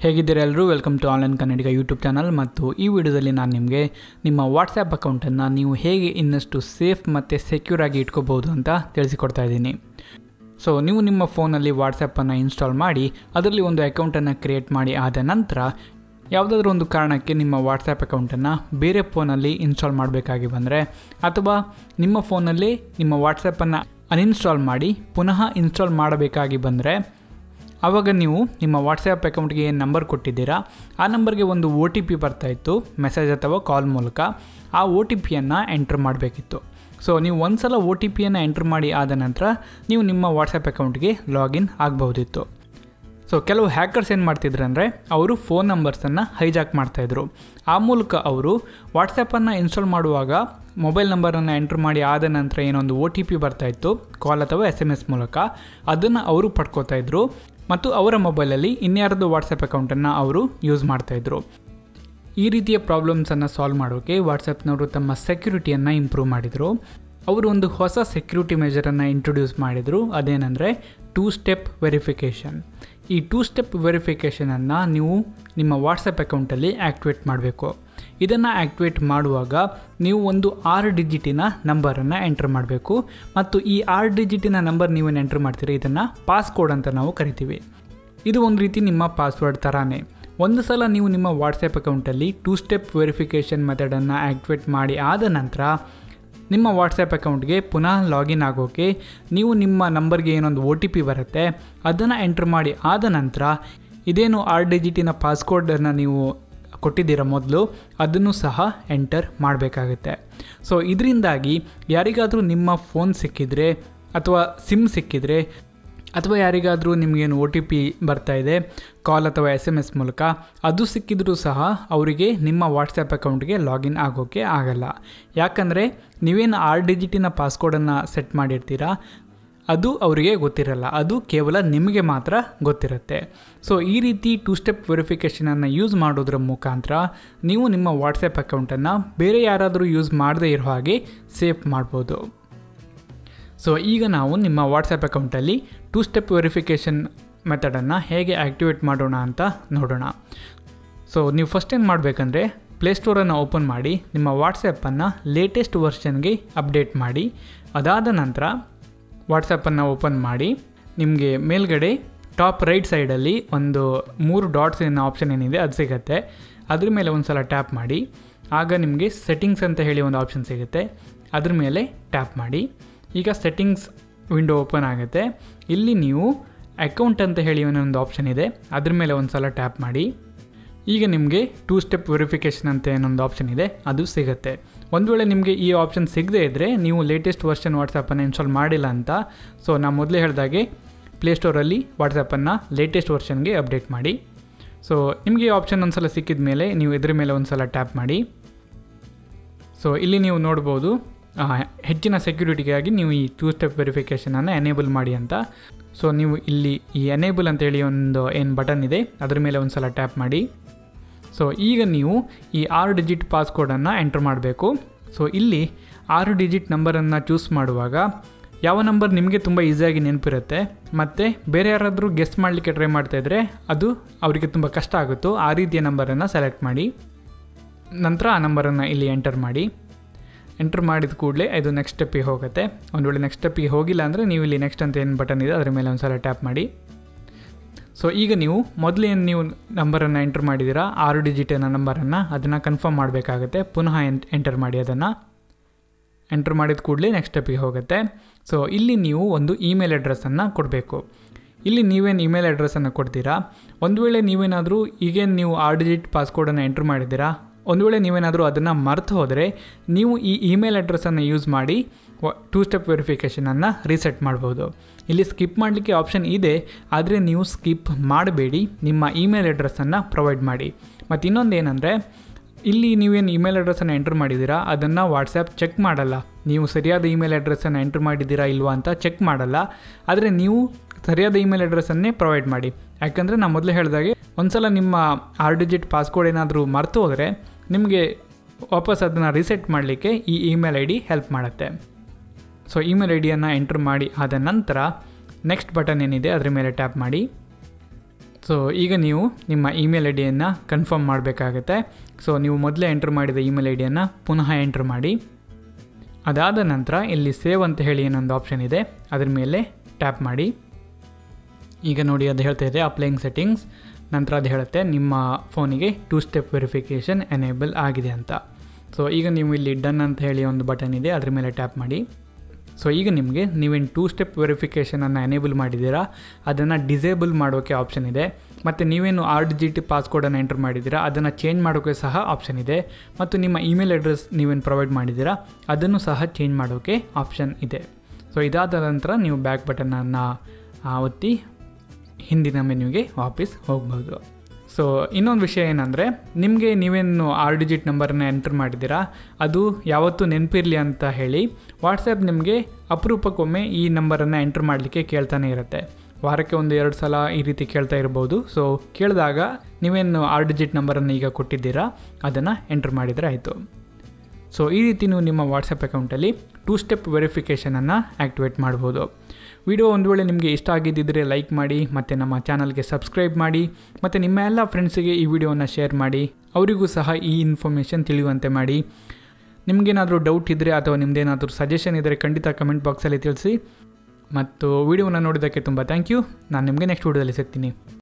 ಹೇಗಿದ್ದೀರಾ ಎಲ್ಲರೂ welcome to online Kannadiga YouTube channel ಮತ್ತು ಈ ವಿಡಿಯೋದಲ್ಲಿ ನಾನು ನಿಮಗೆ ನಿಮ್ಮ ವಾಟ್ಸಪ್ ಅಕೌಂಟನ್ನು ನೀವು ಹೇಗೆ ಇನ್ನಷ್ಟು ಸೇಫ್ ಮತ್ತು ಸೆಕ್ಯೂರ್ ಆಗಿ ಇಟ್ಕೋಬಹುದು ಅಂತ ತಿಳಿಸಿಕೊಡ್ತಾ ಇದ್ದೀನಿ. ಸೊ ನೀವು ನಿಮ್ಮ ಫೋನಲ್ಲಿ ವಾಟ್ಸಪ್ಪನ್ನು ಇನ್ಸ್ಟಾಲ್ ಮಾಡಿ ಅದರಲ್ಲಿ ಒಂದು ಅಕೌಂಟನ್ನು ಕ್ರಿಯೇಟ್ ಮಾಡಿ ಆದ ನಂತರ ಯಾವುದಾದ್ರೂ ಒಂದು ಕಾರಣಕ್ಕೆ ನಿಮ್ಮ ವಾಟ್ಸಪ್ ಅಕೌಂಟನ್ನು ಬೇರೆ ಫೋನಲ್ಲಿ ಇನ್ಸ್ಟಾಲ್ ಮಾಡಬೇಕಾಗಿ ಬಂದರೆ ಅಥವಾ ನಿಮ್ಮ ಫೋನಲ್ಲಿ ನಿಮ್ಮ ವಾಟ್ಸಪ್ಪನ್ನು ಅನ್ಇನ್ಸ್ಟಾಲ್ ಮಾಡಿ ಪುನಃ ಇನ್ಸ್ಟಾಲ್ ಮಾಡಬೇಕಾಗಿ ಬಂದರೆ ಆವಾಗ ನೀವು ನಿಮ್ಮ ವಾಟ್ಸಪ್ ಅಕೌಂಟ್ಗೆ ಏನು ನಂಬರ್ ಕೊಟ್ಟಿದ್ದೀರಾ ಆ ನಂಬರ್ಗೆ ಒಂದು OTP ಬರ್ತಾಯಿತ್ತು ಮೆಸೇಜ್ ಅಥವಾ ಕಾಲ್ ಮೂಲಕ. ಆ OTPಯನ್ನು ಎಂಟ್ರ್ ಮಾಡಬೇಕಿತ್ತು. ಸೊ ನೀವು ಒಂದು ಸಲ OTPಯನ್ನು ಎಂಟ್ರ್ ಮಾಡಿ ಆದ ನಂತರ ನೀವು ನಿಮ್ಮ ವಾಟ್ಸಪ್ ಅಕೌಂಟ್ಗೆ ಲಾಗಿನ್ ಆಗಬಹುದಿತ್ತು. ಸೊ ಕೆಲವು ಹ್ಯಾಕರ್ಸ್ ಏನು ಮಾಡ್ತಿದ್ರು ಅಂದರೆ ಅವರು ಫೋನ್ ನಂಬರ್ಸನ್ನು ಹೈಜಾಕ್ ಮಾಡ್ತಾಯಿದ್ರು. ಆ ಮೂಲಕ ಅವರು ವಾಟ್ಸಪ್ಪನ್ನು ಇನ್ಸ್ಟಾಲ್ ಮಾಡುವಾಗ ಮೊಬೈಲ್ ನಂಬರನ್ನು ಎಂಟ್ರ್ ಮಾಡಿ ಆದ ನಂತರ ಏನೊಂದು OTP ಬರ್ತಾಯಿತ್ತು ಕಾಲ್ ಅಥವಾ SMS ಮೂಲಕ, ಅದನ್ನು ಅವರು ಪಡ್ಕೋತಾಯಿದ್ರು ಮತ್ತು ಅವರ ಮೊಬೈಲಲ್ಲಿ ಇನ್ಯಾರದು ವಾಟ್ಸಪ್ ಅಕೌಂಟನ್ನು ಅವರು ಯೂಸ್ ಮಾಡ್ತಾಯಿದ್ರು. ಈ ರೀತಿಯ ಪ್ರಾಬ್ಲಮ್ಸನ್ನು ಸಾಲ್ವ್ ಮಾಡೋಕ್ಕೆ ವಾಟ್ಸಪ್ನವರು ತಮ್ಮ ಸೆಕ್ಯೂರಿಟಿಯನ್ನು ಇಂಪ್ರೂವ್ ಮಾಡಿದರು. ಅವರು ಒಂದು ಹೊಸ ಸೆಕ್ಯೂರಿಟಿ ಮೆಜರನ್ನು ಇಂಟ್ರೊಡ್ಯೂಸ್ ಮಾಡಿದರು. ಅದೇನೆಂದರೆ 2 ಸ್ಟೆಪ್ ವೆರಿಫಿಕೇಷನ್. ಈ 2 ಸ್ಟೆಪ್ ವೆರಿಫಿಕೇಷನನ್ನು ನೀವು ನಿಮ್ಮ ವಾಟ್ಸಪ್ ಅಕೌಂಟಲ್ಲಿ ಆ್ಯಕ್ಟಿವೇಟ್ ಮಾಡಬೇಕು. ಇದನ್ನು ಆ್ಯಕ್ಟಿವೇಟ್ ಮಾಡುವಾಗ ನೀವು ಒಂದು 6 ಡಿಜಿಟಿನ ನಂಬರನ್ನು ಎಂಟ್ರ್ ಮಾಡಬೇಕು ಮತ್ತು ಈ 6 ಡಿಜಿಟಿನ ನಂಬರ್ ನೀವೇನು ಎಂಟ್ರ್ ಮಾಡ್ತೀರಿ ಇದನ್ನು ಪಾಸ್ಕೋಡ್ ಅಂತ ನಾವು ಕರಿತೀವಿ. ಇದು ಒಂದು ರೀತಿ ನಿಮ್ಮ ಪಾಸ್ವರ್ಡ್ ಥರಾನೇ. ಒಂದು ಸಲ ನೀವು ನಿಮ್ಮ ವಾಟ್ಸಪ್ ಅಕೌಂಟಲ್ಲಿ 2 ಸ್ಟೆಪ್ ವೆರಿಫಿಕೇಷನ್ ಮೆಥಡನ್ನು ಆ್ಯಕ್ಟಿವೇಟ್ ಮಾಡಿ ಆದ ನಂತರ ನಿಮ್ಮ ವಾಟ್ಸಪ್ ಅಕೌಂಟ್ಗೆ ಪುನಃ ಲಾಗಿನ್ ಆಗೋಕ್ಕೆ ನೀವು ನಿಮ್ಮ ನಂಬರ್ಗೆ ಏನೊಂದು OTP ಬರುತ್ತೆ ಅದನ್ನು ಎಂಟ್ರ್ ಮಾಡಿ ಆದ ನಂತರ ಇದೇನು 6 ಡಿಜಿಟಿನ ಪಾಸ್ಕೋಡನ್ನು ನೀವು ಕೊಟ್ಟಿದ್ದೀರ ಮೊದಲು ಅದನ್ನು ಸಹ ಎಂಟರ್ ಮಾಡಬೇಕಾಗುತ್ತೆ. ಸೊ ಇದರಿಂದಾಗಿ ಯಾರಿಗಾದರೂ ನಿಮ್ಮ ಫೋನ್ ಸಿಕ್ಕಿದರೆ ಅಥವಾ ಸಿಮ್ ಸಿಕ್ಕಿದರೆ ಅಥವಾ ಯಾರಿಗಾದರೂ ನಿಮಗೇನು OTP ಬರ್ತಾಯಿದೆ ಕಾಲ್ ಅಥವಾ SMS ಮೂಲಕ ಅದು ಸಿಕ್ಕಿದ್ರೂ ಸಹ ಅವರಿಗೆ ನಿಮ್ಮ ವಾಟ್ಸಪ್ ಅಕೌಂಟ್ಗೆ ಲಾಗಿನ್ ಆಗೋಕ್ಕೆ ಆಗಲ್ಲ. ಯಾಕಂದರೆ ನೀವೇನು 6 ಡಿಜಿಟಿನ ಪಾಸ್ಕೋಡನ್ನು ಸೆಟ್ ಮಾಡಿರ್ತೀರಾ ಅದು ಅವರಿಗೆ ಗೊತ್ತಿರಲ್ಲ, ಅದು ಕೇವಲ ನಿಮಗೆ ಮಾತ್ರ ಗೊತ್ತಿರುತ್ತೆ. ಸೊ ಈ ರೀತಿ 2 ಸ್ಟೆಪ್ ವೆರಿಫಿಕೇಷನನ್ನು ಯೂಸ್ ಮಾಡೋದ್ರ ಮುಖಾಂತರ ನೀವು ನಿಮ್ಮ ವಾಟ್ಸಪ್ ಅಕೌಂಟನ್ನು ಬೇರೆ ಯಾರಾದರೂ ಯೂಸ್ ಮಾಡದೇ ಇರೋ ಹಾಗೆ ಸೇಫ್ ಮಾಡ್ಬೋದು. ಸೊ ಈಗ ನಾವು ನಿಮ್ಮ ವಾಟ್ಸಪ್ ಅಕೌಂಟಲ್ಲಿ 2 ಸ್ಟೆಪ್ ವೆರಿಫಿಕೇಷನ್ ಮೆಥಡನ್ನು ಹೇಗೆ ಆ್ಯಕ್ಟಿವೇಟ್ ಮಾಡೋಣ ಅಂತ ನೋಡೋಣ. ಸೊ ನೀವು ಫಸ್ಟ್ ಏನು ಮಾಡಬೇಕಂದ್ರೆ ಪ್ಲೇಸ್ಟೋರನ್ನು ಓಪನ್ ಮಾಡಿ ನಿಮ್ಮ ವಾಟ್ಸಪ್ಪನ್ನು ಲೇಟೆಸ್ಟ್ ವರ್ಷನ್ಗೆ ಅಪ್ಡೇಟ್ ಮಾಡಿ. ಅದಾದ ನಂತರ ವಾಟ್ಸಪ್ಪನ್ನು ಓಪನ್ ಮಾಡಿ ನಿಮಗೆ ಮೇಲ್ಗಡೆ ಟಾಪ್ ರೈಟ್ ಸೈಡಲ್ಲಿ ಒಂದು 3 ಡಾಟ್ಸಿನ ಆಪ್ಷನ್ ಏನಿದೆ ಅದು ಸಿಗುತ್ತೆ. ಅದ್ರ ಮೇಲೆ ಒಂದು ಸಲ ಟ್ಯಾಪ್ ಮಾಡಿ. ಆಗ ನಿಮಗೆ ಸೆಟ್ಟಿಂಗ್ಸ್ ಅಂತ ಹೇಳಿ ಒಂದು ಆಪ್ಷನ್ ಸಿಗುತ್ತೆ, ಅದ್ರ ಮೇಲೆ ಟ್ಯಾಪ್ ಮಾಡಿ. ಈಗ ಸೆಟ್ಟಿಂಗ್ಸ್ ವಿಂಡೋ ಓಪನ್ ಆಗುತ್ತೆ. ಇಲ್ಲಿ ನೀವು ಅಕೌಂಟ್ ಅಂತ ಹೇಳಿ ಒಂದು ಆಪ್ಷನ್ ಇದೆ, ಅದ್ರ ಮೇಲೆ ಒಂದು ಸಲ ಟ್ಯಾಪ್ ಮಾಡಿ. ಈಗ ನಿಮಗೆ 2 ಸ್ಟೆಪ್ ವೆರಿಫಿಕೇಷನ್ ಅಂತ ಏನೊಂದು ಆಪ್ಷನ್ ಇದೆ ಅದು ಸಿಗುತ್ತೆ. ಒಂದು ವೇಳೆ ನಿಮಗೆ ಈ ಆಪ್ಷನ್ ಸಿಗದೇ ಇದ್ದರೆ ನೀವು ಲೇಟೆಸ್ಟ್ ವರ್ಷನ್ ವಾಟ್ಸಪ್ಪನ್ನು ಇನ್ಸ್ಟಾಲ್ ಮಾಡಿಲ್ಲ ಅಂತ. ಸೊ ನಾನು ಮೊದಲೇ ಹೇಳಿದಾಗೆ ಪ್ಲೇಸ್ಟೋರಲ್ಲಿ ವಾಟ್ಸಪ್ಪನ್ನು ಲೇಟೆಸ್ಟ್ ವರ್ಷನ್ಗೆ ಅಪ್ಡೇಟ್ ಮಾಡಿ. ಸೊ ನಿಮಗೆ ಈ ಆಪ್ಷನ್ ಒಂದು ಸಲ ಸಿಕ್ಕಿದ ಮೇಲೆ ನೀವು ಇದ್ರ ಮೇಲೆ ಒಂದು ಸಲ ಟ್ಯಾಪ್ ಮಾಡಿ. ಸೊ ಇಲ್ಲಿ ನೀವು ನೋಡ್ಬೋದು ಹೆಚ್ಚಿನ ಸೆಕ್ಯೂರಿಟಿಗಾಗಿ ನೀವು ಈ 2 ಸ್ಟೆಪ್ ವೆರಿಫಿಕೇಷನನ್ನು ಎನೇಬಲ್ ಮಾಡಿ ಅಂತ. ಸೊ ನೀವು ಇಲ್ಲಿ ಈ ಎನೇಬಲ್ ಅಂತೇಳಿ ಒಂದು ಏನು ಬಟನ್ ಇದೆ ಅದ್ರ ಮೇಲೆ ಒಂದು ಸಲ ಟ್ಯಾಪ್ ಮಾಡಿ. ಸೊ ಈಗ ನೀವು ಈ 6 ಡಿಜಿಟ್ ಪಾಸ್ಕೋಡನ್ನು ಎಂಟ್ರ್ ಮಾಡಬೇಕು. ಸೊ ಇಲ್ಲಿ 6 ಡಿಜಿಟ್ ನಂಬರನ್ನು ಚೂಸ್ ಮಾಡುವಾಗ ಯಾವ ನಂಬರ್ ನಿಮಗೆ ತುಂಬ ಈಸಿಯಾಗಿ ನೆನಪಿರುತ್ತೆ ಮತ್ತು ಬೇರೆ ಯಾರಾದರೂ ಗೆಸ್ ಮಾಡಲಿಕ್ಕೆ ಟ್ರೈ ಮಾಡ್ತಾಯಿದ್ರೆ ಅದು ಅವರಿಗೆ ತುಂಬ ಕಷ್ಟ ಆಗುತ್ತೋ ಆ ರೀತಿಯ ನಂಬರನ್ನು ಸೆಲೆಕ್ಟ್ ಮಾಡಿ. ನಂತರ ಆ ನಂಬರನ್ನು ಇಲ್ಲಿ ಎಂಟರ್ ಮಾಡಿ. ಎಂಟ್ರ್ ಮಾಡಿದ ಕೂಡಲೇ ಇದು ನೆಕ್ಸ್ಟ್ ಸ್ಟೆಪ್ಪಿಗೆ ಹೋಗುತ್ತೆ. ಒಂದು ವೇಳೆ ನೆಕ್ಸ್ಟ್ ಸ್ಟೆಪ್ಪಿಗೆ ಹೋಗಿಲ್ಲ ಅಂದರೆ ನೀವು ಇಲ್ಲಿ ನೆಕ್ಸ್ಟ್ ಅಂತ ಏನು ಬಟನ್ ಇದೆ ಅದರ ಮೇಲೆ ಒಂದು ಸಲ ಟ್ಯಾಪ್ ಮಾಡಿ. ಸೊ ಈಗ ನೀವು ಮೊದಲು ಏನು ನೀವು ನಂಬರನ್ನು ಎಂಟ್ರ್ ಮಾಡಿದ್ದೀರಾ 6 ಡಿಜಿಟಿನ ನಂಬರನ್ನು ಅದನ್ನು ಕನ್ಫರ್ಮ್ ಮಾಡಬೇಕಾಗುತ್ತೆ. ಪುನಃ ಎಂಟರ್ ಮಾಡಿ. ಅದನ್ನು ಎಂಟ್ರ್ ಮಾಡಿದ ಕೂಡಲೇ ನೆಕ್ಸ್ಟ್ ಸ್ಟೆಪ್ಪಿಗೆ ಹೋಗುತ್ತೆ. ಸೊ ಇಲ್ಲಿ ನೀವು ಒಂದು ಇಮೇಲ್ ಅಡ್ರೆಸ್ಸನ್ನು ಕೊಡಬೇಕು. ಇಲ್ಲಿ ನೀವೇನು ಇಮೇಲ್ ಅಡ್ರೆಸ್ಸನ್ನು ಕೊಡ್ತೀರಾ, ಒಂದು ವೇಳೆ ನೀವೇನಾದರೂ ಈಗೇನು ನೀವು 6 ಡಿಜಿಟ್ ಪಾಸ್ಕೋಡನ್ನು ಎಂಟ್ರ್ ಮಾಡಿದ್ದೀರಾ, ಒಂದು ವೇಳೆ ನೀವೇನಾದರೂ ಅದನ್ನು ಮರೆತು ಹೋದರೆ ನೀವು ಈ ಇಮೇಲ್ ಅಡ್ರೆಸ್ಸನ್ನು ಯೂಸ್ ಮಾಡಿ 2 ಸ್ಟೆಪ್ ವೆರಿಫಿಕೇಷನನ್ನು ರೀಸೆಟ್ ಮಾಡ್ಬೋದು. ಇಲ್ಲಿ ಸ್ಕಿಪ್ ಮಾಡಲಿಕ್ಕೆ ಆಪ್ಷನ್ ಇದೆ, ಆದರೆ ನೀವು ಸ್ಕಿಪ್ ಮಾಡಬೇಡಿ, ನಿಮ್ಮ ಇಮೇಲ್ ಅಡ್ರೆಸ್ಸನ್ನು ಪ್ರೊವೈಡ್ ಮಾಡಿ. ಮತ್ತು ಇನ್ನೊಂದು ಏನಂದರೆ ಇಲ್ಲಿ ನೀವೇನು ಇಮೇಲ್ ಅಡ್ರೆಸ್ಸನ್ನು ಎಂಟ್ರ್ ಮಾಡಿದ್ದೀರಾ ಅದನ್ನು ವಾಟ್ಸಪ್ ಚೆಕ್ ಮಾಡಲ್ಲ. ನೀವು ಸರಿಯಾದ ಇಮೇಲ್ ಅಡ್ರೆಸ್ಸನ್ನು ಎಂಟ್ರ್ ಮಾಡಿದ್ದೀರಾ ಇಲ್ವಾ ಅಂತ ಚೆಕ್ ಮಾಡಲ್ಲ, ಆದರೆ ನೀವು ಸರಿಯಾದ ಇಮೇಲ್ ಅಡ್ರೆಸ್ಸನ್ನೇ ಪ್ರೊವೈಡ್ ಮಾಡಿ. ಯಾಕಂದರೆ ನಾನು ಮೊದಲೇ ಹೇಳಿದಾಗೆ ಒಂದು ಸಲ ನಿಮ್ಮ 6 ಡಿಜಿಟ್ ಪಾಸ್ಕೋಡ್ ಏನಾದರೂ ಮರೆತು ಹೋದರೆ ನಿಮಗೆ ವಾಪಸ್ ಅದನ್ನು ರೀಸೆಟ್ ಮಾಡಲಿಕ್ಕೆ ಈ ಇಮೇಲ್ ID ಹೆಲ್ಪ್ ಮಾಡುತ್ತೆ. ಸೊ ಇಮೇಲ್ ಐಡಿಯನ್ನು ಎಂಟ್ರ್ ಮಾಡಿ ಆದ ನಂತರ ನೆಕ್ಸ್ಟ್ ಬಟನ್ ಏನಿದೆ ಅದರ ಮೇಲೆ ಟ್ಯಾಪ್ ಮಾಡಿ. ಸೊ ಈಗ ನೀವು ನಿಮ್ಮ ಇಮೇಲ್ ಐ ಡಿಯನ್ನು ಕನ್ಫರ್ಮ್ ಮಾಡಬೇಕಾಗತ್ತೆ. ಸೊ ನೀವು ಮೊದಲೇ ಎಂಟ್ರ್ ಮಾಡಿದ ಇಮೇಲ್ ಐ ಡಿಯನ್ನು ಪುನಃ ಎಂಟ್ರ್ ಮಾಡಿ. ಅದಾದ ನಂತರ ಇಲ್ಲಿ ಸೇವ್ ಅಂತ ಹೇಳಿ ಏನೊಂದು ಆಪ್ಷನ್ ಇದೆ, ಅದ್ರ ಮೇಲೆ ಟ್ಯಾಪ್ ಮಾಡಿ. ಈಗ ನೋಡಿ ಅದು ಹೇಳ್ತಾ ಇದೆ ಅಪ್ಲೈಯಿಂಗ್ ಸೆಟ್ಟಿಂಗ್ಸ್. ನಂತರ ಅದು ಹೇಳುತ್ತೆ ನಿಮ್ಮ ಫೋನಿಗೆ 2 ಸ್ಟೆಪ್ ವೆರಿಫಿಕೇಷನ್ ಎನೇಬಲ್ ಆಗಿದೆ ಅಂತ. ಸೊ ಈಗ ನೀವು ಇಲ್ಲಿ ಡನ್ ಅಂತ ಹೇಳಿ ಒಂದು ಬಟನ್ ಇದೆ, ಅದ್ರ ಮೇಲೆ ಟ್ಯಾಪ್ ಮಾಡಿ. ಸೊ ಈಗ ನಿಮಗೆ ನೀವೇನು 2 ಸ್ಟೆಪ್ ವೆರಿಫಿಕೇಷನನ್ನು ಎನೇಬಲ್ ಮಾಡಿದ್ದೀರಾ ಅದನ್ನು ಡಿಸೇಬಲ್ ಮಾಡೋಕ್ಕೆ ಆಪ್ಷನ್ ಇದೆ. ಮತ್ತು ನೀವೇನು 6 ಡಿಜಿಟ್ ಪಾಸ್ಕೋಡನ್ನು ಎಂಟರ್ ಮಾಡಿದ್ದೀರಾ ಅದನ್ನು ಚೇಂಜ್ ಮಾಡೋಕ್ಕೆ ಸಹ ಆಪ್ಷನ್ ಇದೆ. ಮತ್ತು ನಿಮ್ಮ ಇಮೇಲ್ ಅಡ್ರೆಸ್ ನೀವೇನು ಪ್ರೊವೈಡ್ ಮಾಡಿದ್ದೀರಾ ಅದನ್ನು ಸಹ ಚೇಂಜ್ ಮಾಡೋಕ್ಕೆ ಆಪ್ಷನ್ ಇದೆ. ಸೊ ಇದಾದ ನಂತರ ನೀವು ಬ್ಯಾಕ್ ಬಟನನ್ನು ಒತ್ತಿ ಹಿಂದಿನ ಮೆನ್ಯೂಗೆ ವಾಪಸ್ ಹೋಗ್ಬೋದು. ಸೊ ಇನ್ನೊಂದು ವಿಷಯ ಏನಂದರೆ, ನಿಮಗೆ ನೀವೇನು 6 ಡಿಜಿಟ್ ನಂಬರನ್ನು ಎಂಟರ್ ಮಾಡಿದ್ದೀರಾ ಅದು ಯಾವತ್ತೂ ನೆನಪಿರಲಿ ಅಂತ ಹೇಳಿ ವಾಟ್ಸಪ್ ನಿಮಗೆ ಅಪರೂಪಕ್ಕೊಮ್ಮೆ ಈ ನಂಬರನ್ನು ಎಂಟರ್ ಮಾಡಲಿಕ್ಕೆ ಕೇಳ್ತಾನೆ ಇರುತ್ತೆ. ವಾರಕ್ಕೆ 1-2 ಸಲ ಈ ರೀತಿ ಕೇಳ್ತಾ ಇರ್ಬೋದು. ಸೊ ಕೇಳಿದಾಗ ನೀವೇನು 6 ಡಿಜಿಟ್ ನಂಬರನ್ನು ಈಗ ಕೊಟ್ಟಿದ್ದೀರಾ ಅದನ್ನು ಎಂಟರ್ ಮಾಡಿದರೆ ಆಯಿತು. ಸೊ ಈ ರೀತಿ ನೀವು ನಿಮ್ಮ ವಾಟ್ಸಪ್ ಅಕೌಂಟಲ್ಲಿ 2 ಸ್ಟೆಪ್ ವೆರಿಫಿಕೇಷನನ್ನು ಆ್ಯಕ್ಟಿವೇಟ್ ಮಾಡ್ಬೋದು. ವಿಡಿಯೋ ಒಂದು ವೇಳೆ ನಿಮಗೆ ಇಷ್ಟ ಆಗಿದ್ದಿದ್ದರೆ ಲೈಕ್ ಮಾಡಿ, ಮತ್ತು ನಮ್ಮ ಚಾನಲ್ಗೆ ಸಬ್ಸ್ಕ್ರೈಬ್ ಮಾಡಿ, ಮತ್ತು ನಿಮ್ಮ ಎಲ್ಲ ಫ್ರೆಂಡ್ಸಿಗೆ ಈ ವಿಡಿಯೋನ ಶೇರ್ ಮಾಡಿ, ಅವರಿಗೂ ಸಹ ಈ ಇನ್ಫಾರ್ಮೇಷನ್ ತಿಳಿಯುವಂತೆ ಮಾಡಿ. ನಿಮಗೇನಾದರೂ ಡೌಟ್ ಇದ್ದರೆ ಅಥವಾ ನಿಮ್ಮದೇನಾದರೂ ಸಜೆಷನ್ ಇದ್ದರೆ ಖಂಡಿತ ಕಮೆಂಟ್ ಬಾಕ್ಸಲ್ಲಿ ತಿಳಿಸಿ. ಮತ್ತು ವಿಡಿಯೋನ ನೋಡಿದ್ದಕ್ಕೆ ತುಂಬ ಥ್ಯಾಂಕ್ ಯು. ನಾನು ನಿಮಗೆ ನೆಕ್ಸ್ಟ್ ವಿಡಿಯೋದಲ್ಲಿ ಸಿಗ್ತೀನಿ.